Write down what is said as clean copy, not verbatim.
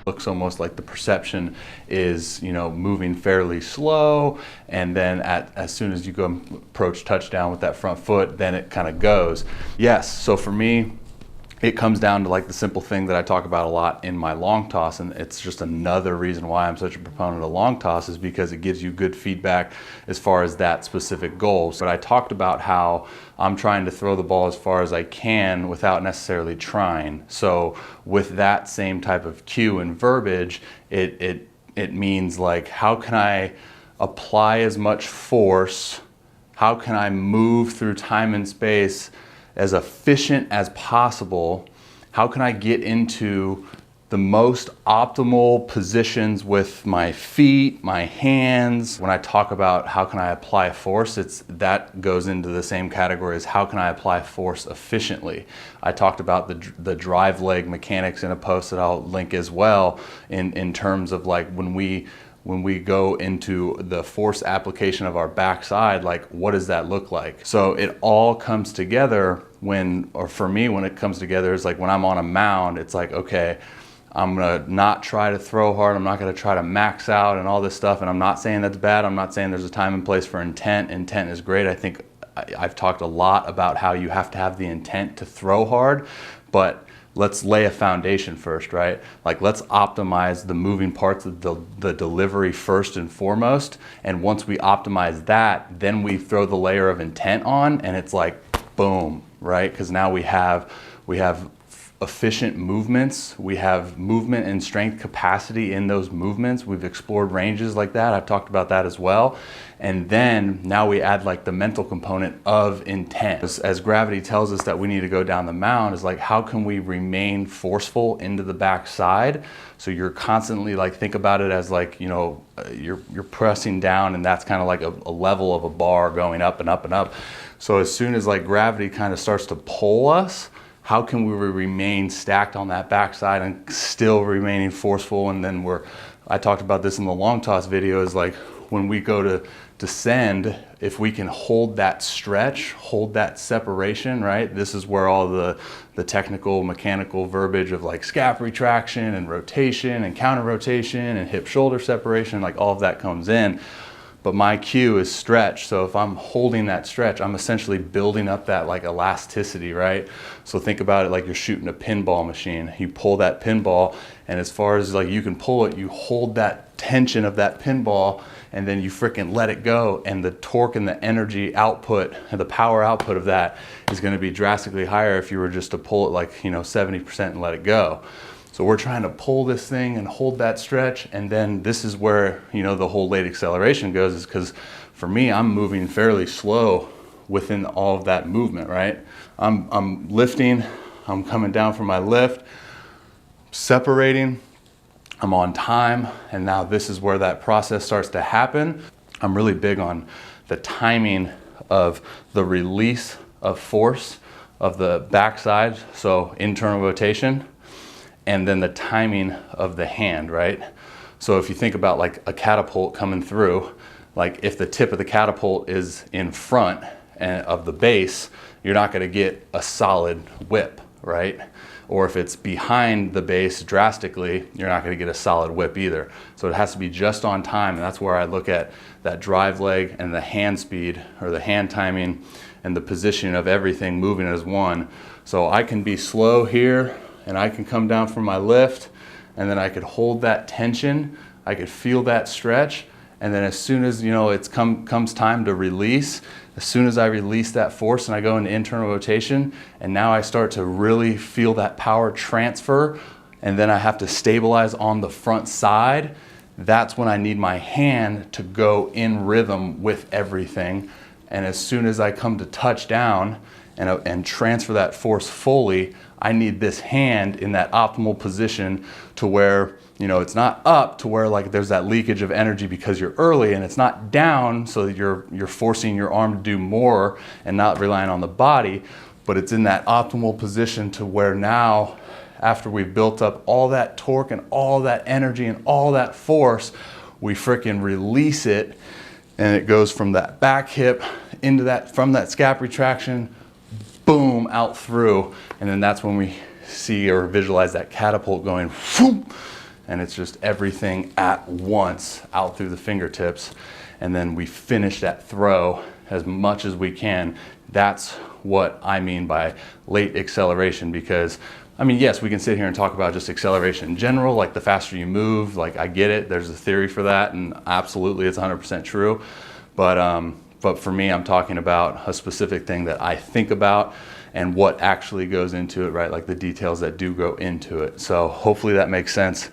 Looks almost like the perception is, you know, moving fairly slow, and then as soon as you go approach touchdown with that front foot, then it kind of goes. Yes, so for me, it comes down to like the simple thing that I talk about a lot in my long toss, and it's just another reason why I'm such a proponent of long toss, is because it gives you good feedback as far as that specific goal. So I talked about how I'm trying to throw the ball as far as I can without necessarily trying. So with that same type of cue and verbiage, it means like, how can I apply as much force? How can I move through time and space as efficient as possible? How can I get into the most optimal positions with my feet, my hands? When I talk about how can I apply force, that goes into the same category as how can I apply force efficiently. I talked about the drive leg mechanics in a post that I'll link as well, in terms of like when we go into the force application of our backside, like what does that look like? So it all comes together for me, when it comes together, is like when I'm on a mound, it's like, okay, I'm gonna not try to throw hard, I'm not gonna try to max out and all this stuff, and I'm not saying that's bad, I'm not saying there's a time and place for intent. Intent is great. I think I've talked a lot about how you have to have the intent to throw hard, but let's lay a foundation first, right? Like, let's optimize the moving parts of the delivery first and foremost. And once we optimize that, then we throw the layer of intent on, and it's like, boom, right? Because now we have efficient movements. We have movement and strength capacity in those movements. We've explored ranges like that. I've talked about that as well. And then now we add like the mental component of intent. As gravity tells us that we need to go down the mound, is like, how can we remain forceful into the backside? So you're constantly like, think about it as like, you know, you're pressing down, and that's kind of like a level of a bar going up and up and up. So as soon as like gravity kind of starts to pull us, how can we remain stacked on that backside and still remaining forceful? And then I talked about this in the long toss video, is like when we go to descend, if we can hold that stretch, hold that separation, right? This is where all the technical mechanical verbiage of like scap retraction and rotation and counter rotation and hip shoulder separation, like all of that comes in. But my cue is stretch. So if I'm holding that stretch, I'm essentially building up that like elasticity, right? So think about it like you're shooting a pinball machine. You pull that pinball, and as far as like you can pull it, you hold that tension of that pinball, and then you freaking let it go, and the torque and the energy output and the power output of that is going to be drastically higher if you were just to pull it like, you know, 70% and let it go. So we're trying to pull this thing and hold that stretch, and then this is where, you know, the whole late acceleration goes, is because for me, I'm moving fairly slow within all of that movement, right? I'm lifting, I'm coming down from my lift, separating, I'm on time, and now this is where that process starts to happen. I'm really big on the timing of the release of force of the backside, so internal rotation, and then the timing of the hand, right? So if you think about like a catapult coming through, like if the tip of the catapult is in front of the base, you're not gonna get a solid whip, right? Or if it's behind the base drastically, you're not gonna get a solid whip either. So it has to be just on time, and that's where I look at that drive leg and the hand speed, or the hand timing, and the position of everything moving as one. So I can be slow here, and I can come down from my lift, and then I could hold that tension, I could feel that stretch, and then as soon as, you know, it's comes time to release, as soon as I release that force and I go into internal rotation, and now I start to really feel that power transfer, and then I have to stabilize on the front side, that's when I need my hand to go in rhythm with everything. And as soon as I come to touch down and transfer that force fully, I need this hand in that optimal position to where, you know, it's not up to where like there's that leakage of energy because you're early, and it's not down so that you're forcing your arm to do more and not relying on the body, but it's in that optimal position to where now, after we've built up all that torque and all that energy and all that force, we freaking release it, and it goes from that back hip into that, from that scap retraction, boom, out through. And then that's when we see or visualize that catapult going whoop, and it's just everything at once out through the fingertips, and then we finish that throw as much as we can. That's what I mean by late acceleration, because I mean, yes, we can sit here and talk about just acceleration in general, like the faster you move, like I get it, there's a theory for that, and absolutely it's 100% true. But for me, I'm talking about a specific thing that I think about and what actually goes into it, right? Like the details that do go into it. So hopefully that makes sense.